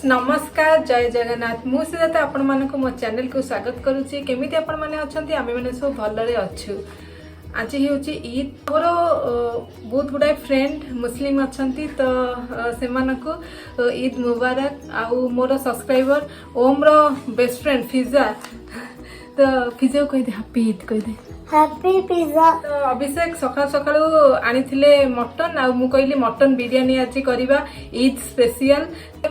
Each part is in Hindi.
नमस्कार जय जगन्नाथ मु सुजाता आपण मानक मो चैनल को स्वागत करुच्ची केमिति आपण माने अछंती आमे माने सब भलरे अछु। आज हेउची ईद मोर बहुत गुडाय फ्रेंड मुस्लिम अछंती तो से मानकु ईद मुबारक। आउ मोर सब्सक्राइबर ओम रो बेस्ट फ्रेंड फिजा तो फिजा कहि दे हैप्पी ईद कहि दे हैप्पी पिज्जा। तो अभिषेक सकाळ सकाळ आनिथिले मटन आ मु कहली मटन बिरयानी आज करबा ईद स्पेशल।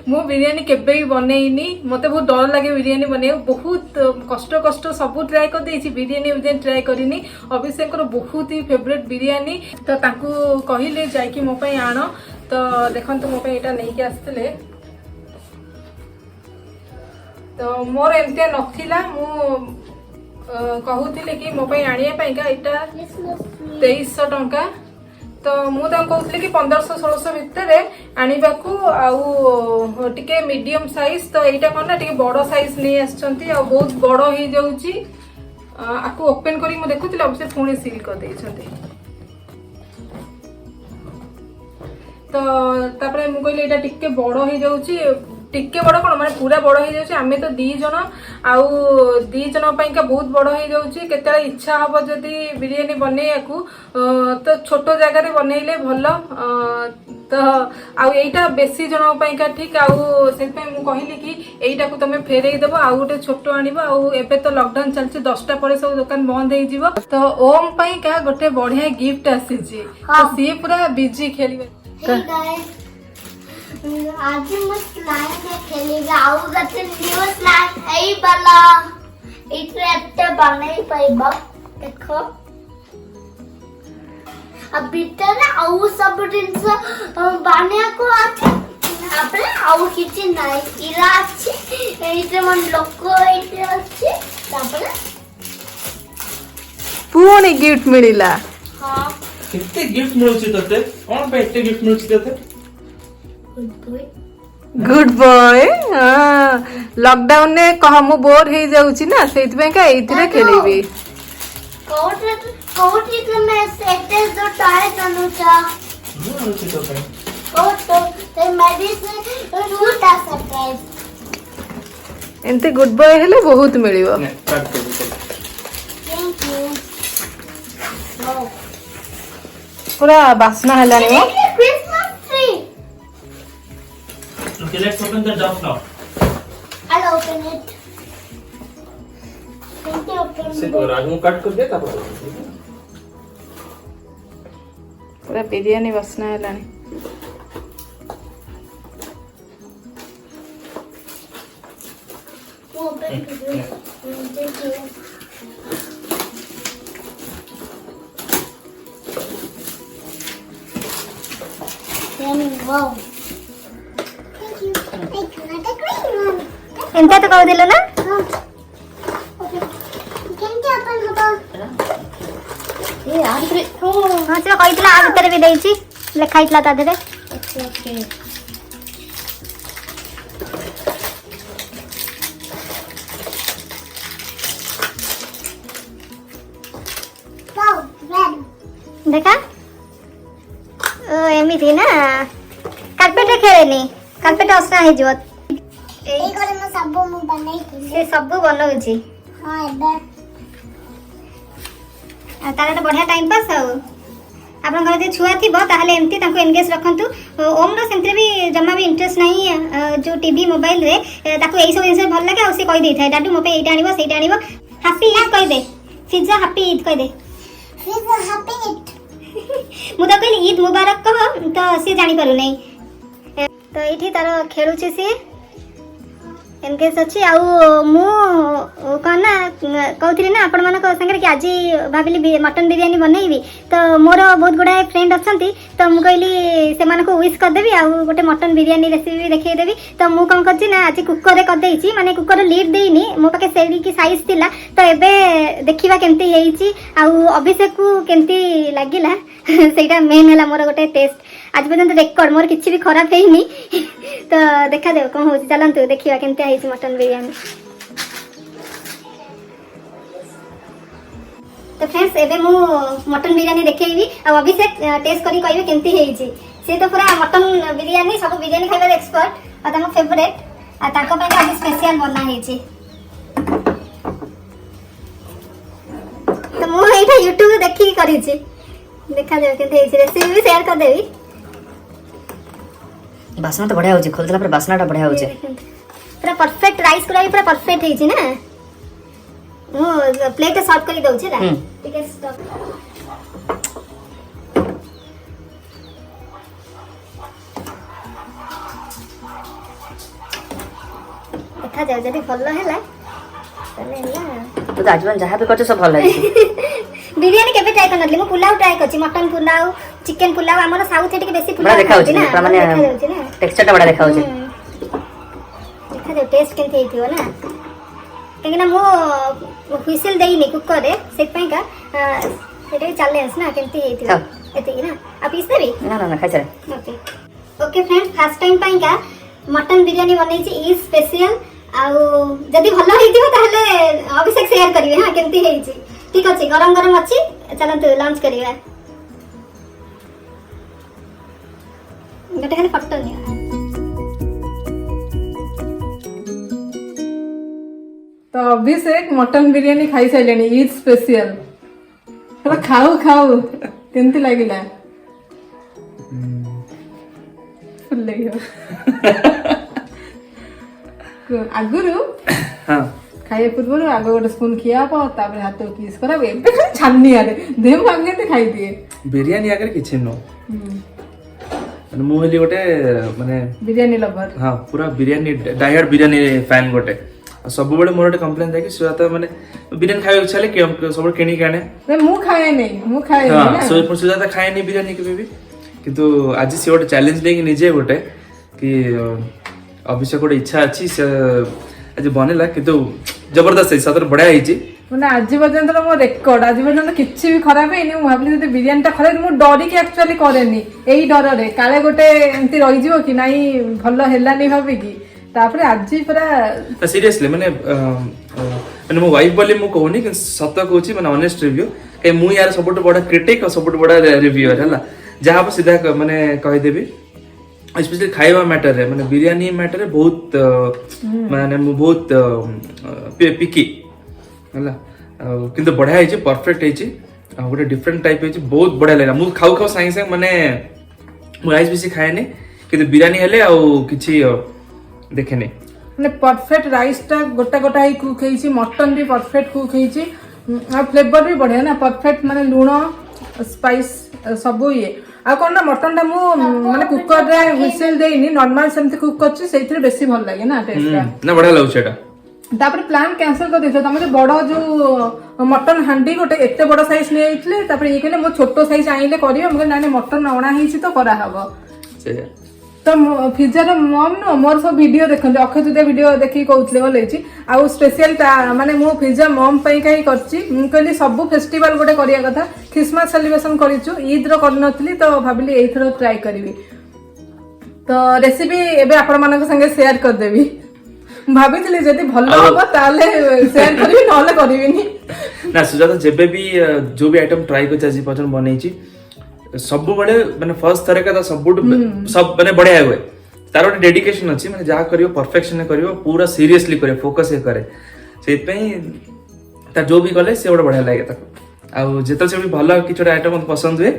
मु बिरयानी केबे भी बनेइनी मते बहुत डर लागे बिरयानी बने बहुत कष्ट सब ट्राई कर देछि बिरयानी ट्राई करिनी। अभिषेक रो बहुत ही फेवरेट बिरयानी तो ताकू कहिले जाय कि मो पई आनो तो देखंतु मो पई एटा नै के आस्तले तो मोर एमते नथिला मु कहूले कि मो आनिया इटा 2300 टंका तो मुझे कहते कि 1500-1600 भितर आनिबाकू आउ टिके मीडियम साइज तो यहाँ कौन ना टिके बड़ साइज नहीं आसछंती आ बहुत बड़ हो जाउची। आकु ओपन करी मु देखुतिले अब से पुणी सील कर देइछंती तो तापरे मु कहले एटा टिके बड़ हो जाउची टिके बड़ कौन माने पूरा बड़ हो जाउची। आमे तो 2 जन आउ 2 जन पाइका बहुत बड़ हो जाउची। केते इच्छा हबो जदी बिरयानी बनेयाकू तो छोट जगह रे बनेइले भलो तो आउ एटा बेसी जन पाइका ठीक आउ से पे मु कहिली कि एटा को तमे फेरेई देबो आउ गोटे छोट आनिबो आउ एबे तो लॉकडाउन चलछि 10टा परे सब दुकान बंद हे जिवो तो ओम पाइका गोटे बढ़िया गिफ्ट आसीछि तो सी पूरा बिजी खेलिबे। आज मैं स्लाइम में खेलेगा आउ गते न्यू स्लाइम है वाला इतने अच्छे बने पाइबा देखो अभी तो ना आउ सब दिन से बने को आछे आपले आउ किछि नाही इरा अच्छे इते मन लोक इते अच्छे तापले पुणी गिफ्ट मिलिला। हां कितने गिफ्ट मिलुछि तते कोन पे एते गिफ्ट मिलुछि तते गुड बॉय लॉकडाउन ने कह मु बोर हे जाउची ना सेति पे का एथिरे खेलेबी कोठी में सेटे जो टाय चनुचा तो ते मेडिसिन रूट आ सके एंते गुड बॉय हेले बहुत मिलिबो। थैंक यू पूरा बासना हलानी हो। Christmas tree Okay, let's open the jar now. I'll open it. Thank you, open से it. तो राजू कट कर दे तब पूरा biryani बासना हलानी Open it. Thank you. Then wow. एमता तो कह दिलो ना ए आज रे हां से कहितला आ भीतर भी देइची लिखाइतला ता देरे ओके वाओ रेड देखा एमिति ना कार्पेट खेलेनी कार्पेट असना हे जो ए करे म सब मु बनाई थी से सब बनौची हां एबे तारे तो बढ़िया टाइम पास हो आपन घर जे छुआ थी ताहले एमती ताको एंगेज रखंतु। ओम रो सेंतरे भी जम्मा भी इंटरेस्ट नहीं जो टीवी मोबाइल रे ताको एई सब जिंस भल लागे आ से कहि देई थाए डाडू मोपे एटा आनिबो सेटा आनिबो हैप्पी ईद कहि दे फिजा हैप्पी ईद कहि दे फिजा हैप्पी ईद मु तो कहली ईद मुबारक कह तो से जानि पारु नै तो एठी तार खेलुची से एनगेज अच्छी आउ मु कौन ना कहती ना आपण मान संगे कि आज भाविली मटन बिरयानी बनईबी तो मोर बहुत गुड़ाए फ्रेंड अच्छा तो मुझे कहली से विश करदेवी आउ गोटे मटन बिरयानी रेसिपी देखदेवी तो मुझे कौन कर आज कुकर करदे माने कुकर लीड देनी मो पाखे से साइज थिला तो एबे देखा केमती आउ अभिषेक को केमती लगिला सेटा मेन है मोर गोटे टेस्ट आज पर्यंत रेकर्ड मोर किसी भी खराब है तो देखा दे कौन हो चलतु देखा केमती मटन बिरयानी। तो फ्रेंड्स एबे मु मटन बिरयानी देखैबी आ अभिषेक टेस्ट करी कहबे केमती हेइची से तो पूरा मटन बिरयानी सब बिरयानी खाइबा एक्सपर्ट आ तम फेवरेट ताको पे आज स्पेशल बना हेची तो मु एटा YouTube देखि करी छी देखा जाय केते हेची रेसिपी भी शेयर कर देबी बासना तो बढ़िया होची खोलतला पर बासनाटा बढ़िया होची पूरा परफेक्ट राइस पूरा पूरा परफेक्ट हेची ना मु प्लेट सर्व करी दउ छी ला ठीक है स्टॉप देखा जाए जदी भलो हैला तने हैला तो आज जहाँ भी करछ सब भल है बिरयानी केबे ट्राई करनली मु पुलाव ट्राई करछि मटन पुलाव चिकन पुलाव हमर साउथ एटिके बेसी बड़ा पुलाव देखा होची ना माने टेक्सचरटा बड़ा देखा होची देखा जाए टेस्ट केनते हेतियो ना कहिना मु व्हिसल देइनी कुकर रे से पई का एटा चैलेंज ना केनते हेतियो एति ना आ पीस देबी ना खाइ छरे okay okay friends first time पई का मटन बिरयानी बनैछि ई स्पेशल आउ जदी भलो हेतियो ताहले अभिषेक शेयर करिवे हां केनती हेछि ठीक अछि गरम गरम अछि चलंतु लंच करिवे गटे खाली फटो निया तो अभिषेक मटन बिरयानी खाई साइलेनी ईद स्पेशल हला खाओ खाओ केनती लागिला फुल आगुरु हां खाए पूर्व आग गोटे स्पून खिया तापर हाथ किस करा एबे खाली छानी आले देम भागने खाई दिए बिरयानी आगे किछि नो माने मु हेली गोटे माने बिरयानी लवर हां पूरा बिरयानी डायहार्ड बिरयानी फैन गोटे सब बड़े मोर कंप्लेन था कि सुजाता माने बिरयानी खाए छले के सब किनी काने मैं मु खाए नहीं मु खाए हां नहीं सो पर सुजाता खाए नहीं बिरयानी के भी किंतु आज से गोटे चैलेंज लेके निजे गोटे कि अभिषेक गोटे इच्छा अच्छी से आज बनेला किंतु जबरदस्त है सतर बढ़िया हिची माने आज पर्यंत मो रेकॉर्ड आज पर्यंत किछि भी खराब हेनी मु भाबली जते बिरयानी ता खराब मु डरी के एक्चुअली करेनी एई डर रे काले गोटे एंती रहि जिवो कि नाही भलो हेलानी भाबी कि तापरे आज पूरा सीरियसली माने मो वाइफ बोली मु कहूनी कि सत कहूची माने ऑनेस्ट रिव्यू के मु यार सबट बड़ा क्रिटिक और सबट बड़ा रिव्यूअर हला जहां पर सीधा माने कहि देबी स्पेशली खाଇବା मैटर रे माने बिरयानी मैटर रे बहुत माने मु बहुत पिकी हला किंतु बढ़िया हिची परफेक्ट हिची गोटे डिफरेंट टाइप हिची बहुत बढ़िया लगा मु खाऊ खाऊ साइंस माने मु राइस बेसी खाएनी किंतु बिरयानी हेले आ किछि देखेनी माने परफेक्ट राइस ता गोटा गोटा ही कुक हेछि मटन भी परफेक्ट कुक हेछि आ फ्लेवर भी बढ़िया ना परफेक्ट माने लूण स्पाइस सब ये आ कोन ना मटन ता मु माने कुकर रे व्हिसल देइनी नॉर्मल सेमति कुक करछि सेइथरे बेसी भल लागे ना टेस्ट ना बढ़िया लागछ एटा तापर प्लान कैंसिल कर देथो तमे बड़ जो मटन हांडी गोटे एते बड़ साइज नै आइतले तापर ये कहले मो छोटो साइज आइले करियो हम नाने मटन अणा हिची तो करा हबो से तो पिज्जा रो मम नो मोर सब वीडियो देखन अक्षय तुदे वीडियो देखि कहउतले बोलैछि आ स्पेशल माने मो पिज्जा मम पई काई करछि मु कहली सब फेस्टिवल गोटे करिया कथा क्रिसमस सेलिब्रेशन करिछु ईद रो करनथली तो भाबिली एथरो ट्राई करबी तो रेसिपी एबे आपण मानक संगे शेयर कर देबी भाबितले जदी भलो होबो ताले शेयर करबी नले करबिनी ना सुजाता जेबे भी जो भी आइटम ट्राई कर जाजी पचन बनैछि सब बड़े माने फर्स्ट तरह का सब सब माने बढ़िया हुए तार गोटे डेडिकेशन अच्छी माने जहाँ करियो परफेक्शन करियो पूरा सीरियसली करे फोकस करे से तार जो भी कले से गोटे बढ़िया लगे ताको आ जेतल से भी भलो किछोटा आइटम पसंद हुए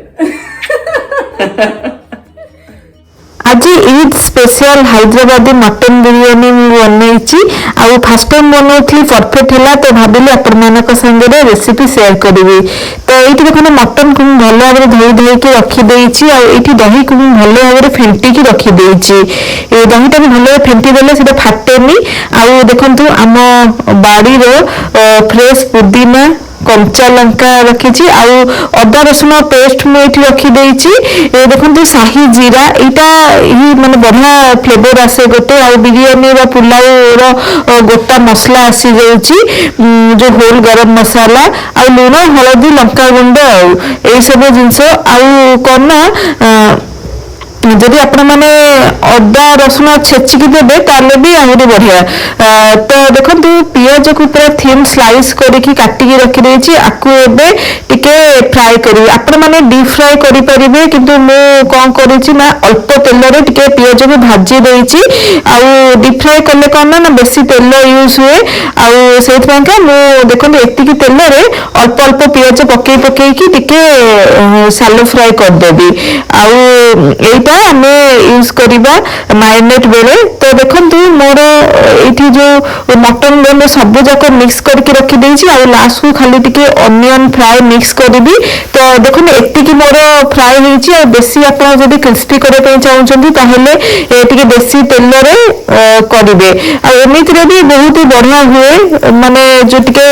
आज ईद स्पेशल हैदराबादी मटन बिरयानी बनई आउ फास्ट टाइम बनौली परफेक्ट है तो भाविली आपण मानक संगे रेसिपी शेयर करी तो ये देखो मटन को भल भाव धोई धोईक रखीदे ये दही को भल भाव फेंटिक रखीदे दहीटा भी भल फेंटी देले फाटेनी आउ देखु आम बाड़ी फ्रेश पुदीना कंचा लंका रखी आउ अदा रसुण पेस्ट मुझे रखीदे देखो शाही जीरा यहाँ माने बढ़िया फ्लेवर आसे गोटे आ बिरयानी पुलाव गोटा मसला आसी जाऊँगी जो होल गरम मसाला आ लुण हलदी लंका गुंड आई सब जिनस आउ कौन যদি ଆପଣ ମାନେ ଅଦା ରସୁଣ ଛେଚିକି ଦେବେ ତାହେଲେ ବି ଆହୁରି ବଢିଆ। ତ ଦେଖନ୍ତୁ ପିଆଜକୁ ପୁରା ଥିନ୍ ସ୍ଲାଇସ୍ କରିକି କାଟିକି ରଖିଦେଇଛି, ଆକୁ ଏବେ ଟିକେ ଫ୍ରାଏ କରିବି। ଆପଣ ମାନେ ଡିପ୍ ଫ୍ରାଏ କରିପାରିବେ, କିନ୍ତୁ ମୁଁ କଣ କରିଛି ନା ଅଳ୍ପ ତେଲରେ ଟିକେ ପିଆଜକୁ ଭାଜି ଦେଇଛି। ଆଉ ଡିପ୍ ଫ୍ରାଏ କଲେ କଣ ନା ବେଶୀ ତେଲ ୟୁଜ୍ ହୁଏ, ଆଉ ସେଇଥିପାଇଁକା ମୁଁ ଦେଖନ୍ତୁ ଏତିକି ତେଲରେ ଅଳ୍ପ ଅଳ୍ପ ପିଆଜ ପକେଇକି ଟିକେ ସାଲୋ ଫ୍ରାଏ କରିଦେବି। ଆଉ এইটা ଆମେ ୟୁଜ୍ କରିବା ମ୍ୟାରିନେଟ୍ ବେଳେ। ତ ଦେଖନ୍ତୁ ମୋର ଏଇଠି ଯୋଉ ମଟନ ମୁଁ ସବୁ ଯାକ ମିକ୍ସ କରିକି ରଖିଦେଇଛି, ଆଉ ଲାଷ୍ଟକୁ ଖାଲି ଟିକେ ଅନିଅନ ଫ୍ରାଏ ମିକ୍ସ କରିବି। ତ ଦେଖନ୍ତୁ ଏତିକି ମୋର ଫ୍ରାଏ ହେଇଛି। ଆଉ ବେଶୀ ଆପଣ ଯଦି କ୍ରିସ୍ପି କରିବା ପାଇଁ ଚାହୁଁଛନ୍ତି ତାହେଲେ ଟିକେ ବେଶୀ ତେଲରେ କରିବେ। ଆଉ ଏମିତିରେ ବି ବହୁତ ବଢିଆ ହୁଏ, ମାନେ ଯୋଉ ଟିକେ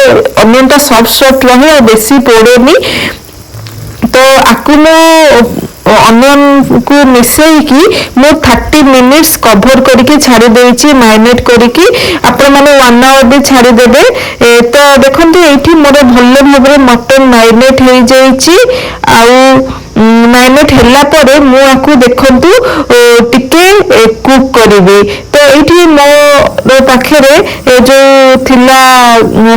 ଅନିଅନଟା ସଫ୍ଟ ରହେ ଆଉ ବେଶୀ ପୋଡେନି। ତ ଆକୁ ମୁଁ ଅନିଅନକୁ ମିଶେଇକି ମୁଁ 30 ମିନିଟ୍ସ କଭର କରିକି ଛାଡ଼ି ଦେଇଛି ମ୍ୟାରିନେଟ୍ କରିକି। ଆପଣମାନେ 1 ଆୱାର ବି ଛାଡ଼ିଦେବେ। ତ ଦେଖନ୍ତୁ ଏଇଠି ମୋର ଭଲ ଭାବରେ ମଟନ ମ୍ୟାରିନେଟ୍ ହେଇଯାଇଛି। ଆଉ ମ୍ୟାରିନେଟ୍ ହେଲା ପରେ ମୁଁ ଆକୁ ଦେଖନ୍ତୁ ଟିକେ କୁକ୍ କରିବି। ତ ଏଇଠି ମୋ ପାଖରେ ଯୋଉ ଥିଲା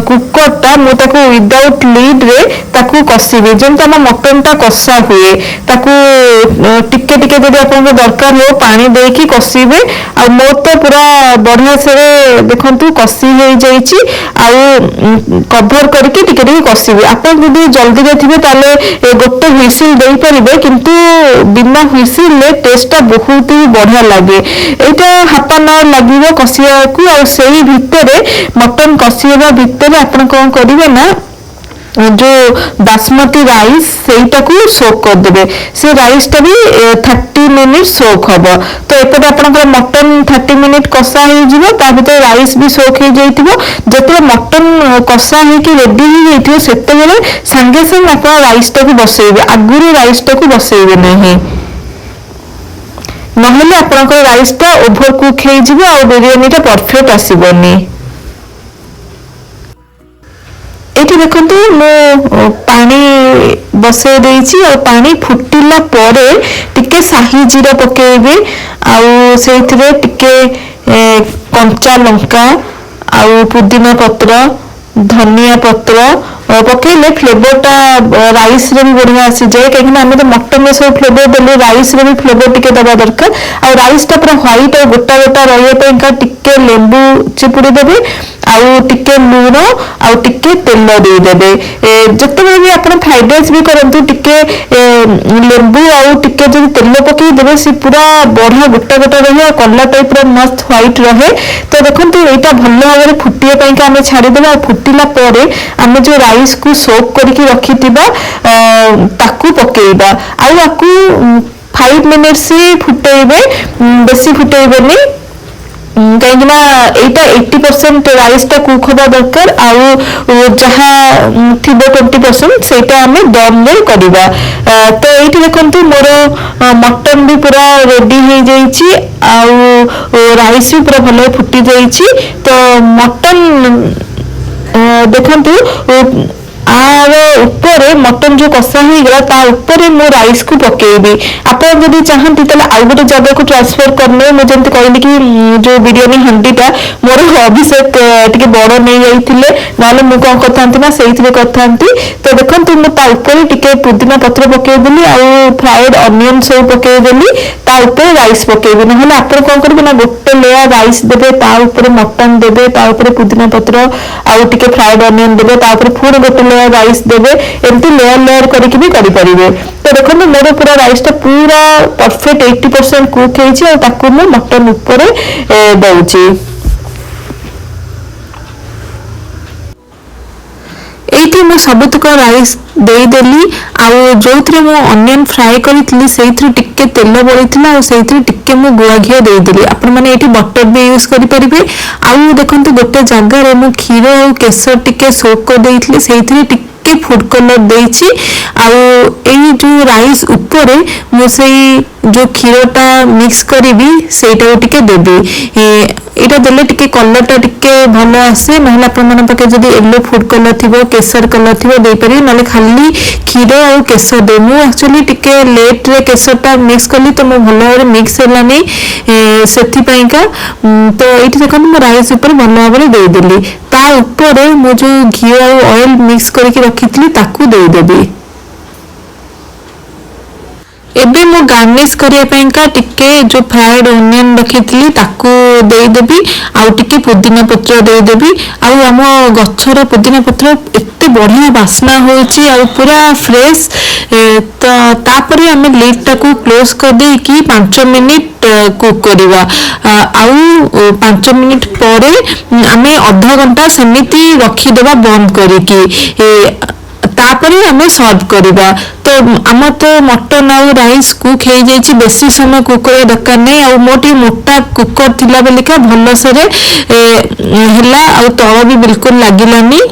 କୁକରଟା, ମୁଁ ତାକୁ ୱିଦାଉଟ୍ ଲିଡ୍ରେ ତାକୁ କଷିବି, ଯେମିତି ଆମ ମଟନଟା କଷା ହୁଏ। ତାକୁ ଟିକେ ଟିକେ ଯଦି ଆପଣଙ୍କୁ ଦରକାର ହୁଏ ପାଣି ଦେଇକି କଷିବେ। ଆଉ ମୋର ତ ପୁରା ବଢିଆ ସେ ଦେଖନ୍ତୁ କଷି ହେଇଯାଇଛି। ଆଉ କଭର କରିକି ଟିକେ ଟିକେ କଷିବି। ଆପଣ ଯଦି ଜଲ୍ଦିରେ ଥିବେ ତାହେଲେ ଗୋଟେ ହୁଇସିଲ୍ ଦେଇପାରିବେ, କିନ୍ତୁ ବିନା ହୁଇସିଲରେ ଟେଷ୍ଟଟା ବହୁତ ହି ବଢିଆ ଲାଗେ। ଏଇଟା ହାଫ୍ ଆନ୍ ଆୱାର ଲାଗିବ କଷିବାକୁ। ଆଉ ସେଇ ଭିତରେ ମଟନ କଷି ହେବା ଭିତରେ ଆପଣ କଣ କରିବେ ନା ଯୋଉ ବାସମତି ରାଇସ୍ ସେଇଟାକୁ ସୋକ୍ କରିଦେବେ। ସେ ରାଇସ୍ଟା ବି 30 ମିନିଟ୍ ସୋକ୍ ହବ। ତ ଏପଟେ ଆପଣଙ୍କର ମଟନ 30 ମିନିଟ୍ କଷା ହେଇଯିବ, ତା ଭିତରେ ରାଇସ୍ ବି ସୋକ୍ ହେଇଯାଇଥିବ। ଯେତେବେଳେ ମଟନ କଷା ହେଇକି ରେଡି ହେଇଯାଇଥିବ ସେତେବେଳେ ସାଙ୍ଗେ ସାଙ୍ଗେ ଆପଣ ରାଇସ୍ଟାକୁ ବସେଇବେ, ଆଗରୁ ରାଇସ୍ଟାକୁ ବସେଇବେ ନାହିଁ, ନହେଲେ ଆପଣଙ୍କର ରାଇସ୍ଟା ଓଭର କୁକ୍ ହେଇଯିବ ଆଉ ବିରିୟାନୀଟା ପରଫେକ୍ଟ ଆସିବନି। ଏଇଠି ଦେଖନ୍ତୁ ମୁଁ ପାଣି ବସେଇ ଦେଇଛି, ଆଉ ପାଣି ଫୁଟିଲା ପରେ ଟିକେ ସାହି ଜିରା ପକେଇବି। ଆଉ ସେଇଥିରେ ଟିକେ କଞ୍ଚା ଲଙ୍କା ଆଉ ପୁଦିନା ପତ୍ର, ଧନିଆ ପତ୍ର ପକେଇଲେ ଫ୍ଲେଭରଟା ରାଇସ୍ରେ ବି ବଢିଆ ଆସିଯାଏ। କାହିଁକିନା ଆମେ ତ ମଟନରେ ସବୁ ଫ୍ଲେଭର ଦେଲୁ, ରାଇସ୍ରେ ବି ଫ୍ଲେଭର ଟିକେ ଦେବା ଦରକାର। ଆଉ ରାଇସ୍ଟା ପୁରା ହ୍ୱାଇଟ୍ ଆଉ ଗୋଟା ଗୋଟା ରହିବା ପାଇଁକା ଟିକେ ଲେମ୍ବୁ ଚିପୁଡ଼ି ଦେବେ, ଆଉ ଟିକେ ଲୁଣ ଆଉ ଟିକେ ତେଲ ଦେଇଦେବେ। ଯେତେବେଳେ ବି ଆପଣ ଫ୍ରାଇଡ୍ ରାଇସ୍ ବି କରନ୍ତୁ ଟିକେ ଲେମ୍ବୁ ଆଉ ଟିକେ ଯଦି ତେଲ ପକେଇଦେବେ, ସେ ପୁରା ବଢିଆ ଗୋଟା ଗୋଟା ରହେ ଆଉ କଲର ଟାଇପ୍ ର ମସ୍ତ ହ୍ୱାଇଟ୍ ରହେ। ତ ଦେଖନ୍ତୁ ଏଇଟା ଭଲ ଭାବରେ ଫୁଟିବା ପାଇଁକା ଆମେ ଛାଡ଼ିଦେବା। ଆଉ ଫୁଟିଲା ପରେ ଆମେ ଯୋଉ ରାଇସ୍କୁ ସୋକ୍ କରିକି ରଖିଥିବା ତାକୁ ପକେଇବା। ଆଉ ଆକୁ 5 ମିନିଟ୍ସ ଫୁଟେଇବେ, ବେଶୀ ଫୁଟେଇବେନି, କାହିଁକିନା ଏଇଟା 80% ରାଇସ୍ଟା କୁକ୍ ହବା ଦରକାର। ଆଉ ଯାହା ଥିବ 20% ସେଇଟା ଆମେ ଦମ୍ରେ କରିବା। ତ ଏଇଠି ଦେଖନ୍ତୁ ମୋର ମଟନ ବି ପୁରା ରେଡି ହେଇଯାଇଛି, ଆଉ ରାଇସ୍ ବି ପୁରା ଭଲ ଫୁଟି ଯାଇଛି। ତ ମଟନ ଦେଖନ୍ତୁ ଆର ଉପରେ ମଟନ ଯୋଉ କଷା ହେଇଗଲା ତା ଉପରେ ମୁଁ ରାଇସ୍କୁ ପକେଇବି। ଆପଣ ଯଦି ଚାହାନ୍ତି ତାହେଲେ ଆଉ ଗୋଟେ ଜାଗାକୁ ଟ୍ରାନ୍ସଫର କରିନେବେ। ମୁଁ ଯେମିତି କହିଲି କି ଯୋଉ ବିରିୟାନୀ ହାଣ୍ଡିଟା ମୋର ଅଭିଷେକ ଟିକେ ବଡ ନେଇଯାଇଥିଲେ, ନହେଲେ ମୁଁ କଣ କରିଥାନ୍ତି ନା ସେଇଥିରେ କରିଥାନ୍ତି। ତ ଦେଖନ୍ତୁ ମୁଁ ତା ଉପରେ ଟିକେ ପୁଦିନା ପତ୍ର ପକେଇଦେଲି, ଆଉ ଫ୍ରାଏଡ ଅନିଅନ ସବୁ ପକେଇଦେଲି, ତା ଉପରେ ରାଇସ୍ ପକେଇବି। ନହେଲେ ଆପଣ କଣ କରିବେ ନା ଗୋଟେ ଲେୟାର ରାଇସ୍ ଦେବେ, ତା ଉପରେ ମଟନ ଦେବେ, ତା ଉପରେ ପୁଦିନା ପତ୍ର ଆଉ ଟିକେ ଫ୍ରାଏଡ ଅନିଅନ ଦେବେ, ତା ଉପରେ ପୁଣି ଗୋଟେ ଲେୟାର ରାଇସ୍ ଦେବେ। ଏମିତି ଲେୟାର ଲେୟାର କରିକି ବି କରିପାରିବେ। ତ ଦେଖନ୍ତୁ ମୋର ପୁରା ରାଇସ୍ଟା ପୁରା ପରଫେକ୍ଟ 80% କୁକ୍ ହେଇଛି, ଆଉ ତାକୁ ମୁଁ ମଟନ ଉପରେ ଦଉଛି। ଏଇଠି ମୁଁ ସବୁତକ ରାଇସ୍ ଦେଇଦେଲି, ଆଉ ଯୋଉଥିରେ ମୁଁ ଅନିଅନ ଫ୍ରାଏ କରିଥିଲି ସେଇଥିରୁ ଟିକେ ତେଲ ବଳିଥିଲା, ଆଉ ସେଇଥିରେ ଟିକେ ମୁଁ ଗୁଆ ଘିଅ ଦେଇଦେଲି। ଆପଣମାନେ ଏଇଠି ବଟର ବି ୟୁଜ୍ କରିପାରିବେ। ଆଉ ଦେଖନ୍ତୁ ଗୋଟେ ଜାଗାରେ ମୁଁ କ୍ଷୀର ଆଉ କେଶର ଟିକେ ସୋକ୍ କରିଦେଇଥିଲି, ସେଇଥିରେ ଟିକେ ଫୁଡ୍ କଲର ଦେଇଛି। ଆଉ ଏଇ ଯୋଉ ରାଇସ୍ ଉପରେ ମୁଁ ସେଇ ଯୋଉ କ୍ଷୀରଟା ମିକ୍ସ କରିବି ସେଇଟାକୁ ଟିକେ ଦେବି। ଏଇଟା ଦେଲେ ଟିକେ କଲରଟା ଟିକେ ଭଲ ଆସେ। ନହେଲେ ଆପଣମାନଙ୍କ ପାଖରେ ଯଦି ୟେଲୋ ଫୁଡ୍ କଲର ଥିବ, କେଶର କଲର ଥିବ ଦେଇପାରିବେ, ନହେଲେ ଖାଲି खाली क्षीर और केसर दे मु एक्चुअली टिके लेट रे केसरटा मिक्स कली तो मो भल भाव मिक्स हेलानी सेथिपाइका तो ये देखो मो राइस ऊपर भल भाव देदेली ता ऊपर मो जो घी और ऑयल मिक्स करके रखी ताकू देदेवी एबे मो गार्निश करिया टिके जो फ्राइड ओनियन रखी ताकू देदेवी आउ टिके पुदीना पत्र देदेवी आउ आम गछर पुदीना पत्र एते बढ़िया बास्ना होची आउ पूरा फ्रेश तो तापरे आमे लिड टाकू क्लोज कर दे कि 5 मिनिट कुक करिवा आउ 5 मिनिट परे आमे आधा घंटा समिति रखी देबा बंद करिकी तापरे आमे सर्व करिवा तो आम तो मटन आउ राइस कुक हो जाइए बेसी समय कुक करने दरकार नहीं आ मोटी मोटा कुकर थिला बेलिका भल से है आ तल भी बिल्कुल लगिलानी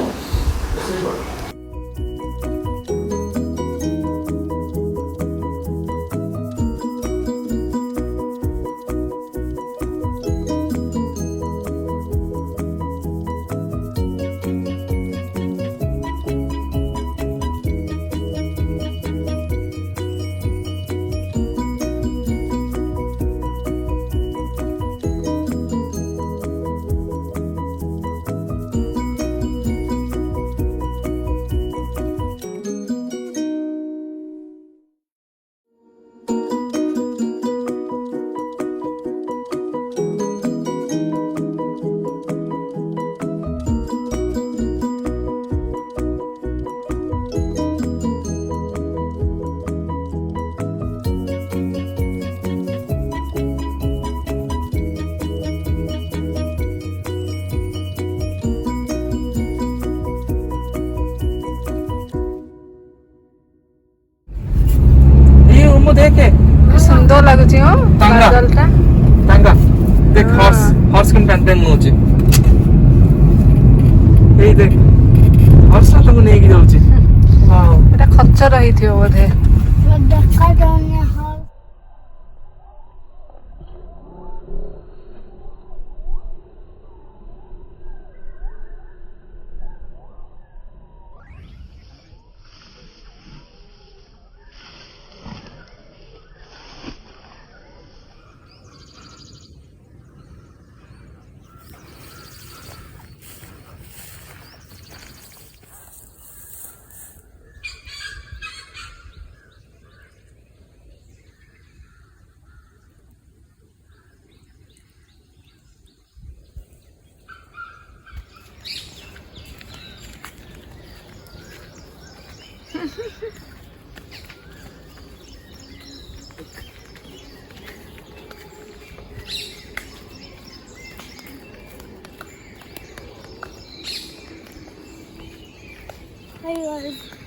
देखे सुंदर लगुची हो तांगा। बादलटा तांगा देख हॉर्स किन पैंटे मुझे ए देख हॉर्स तो नहीं की जाउची वाओ एटा खच्चर रही थियो बोधे देखा जाने हां Hey guys.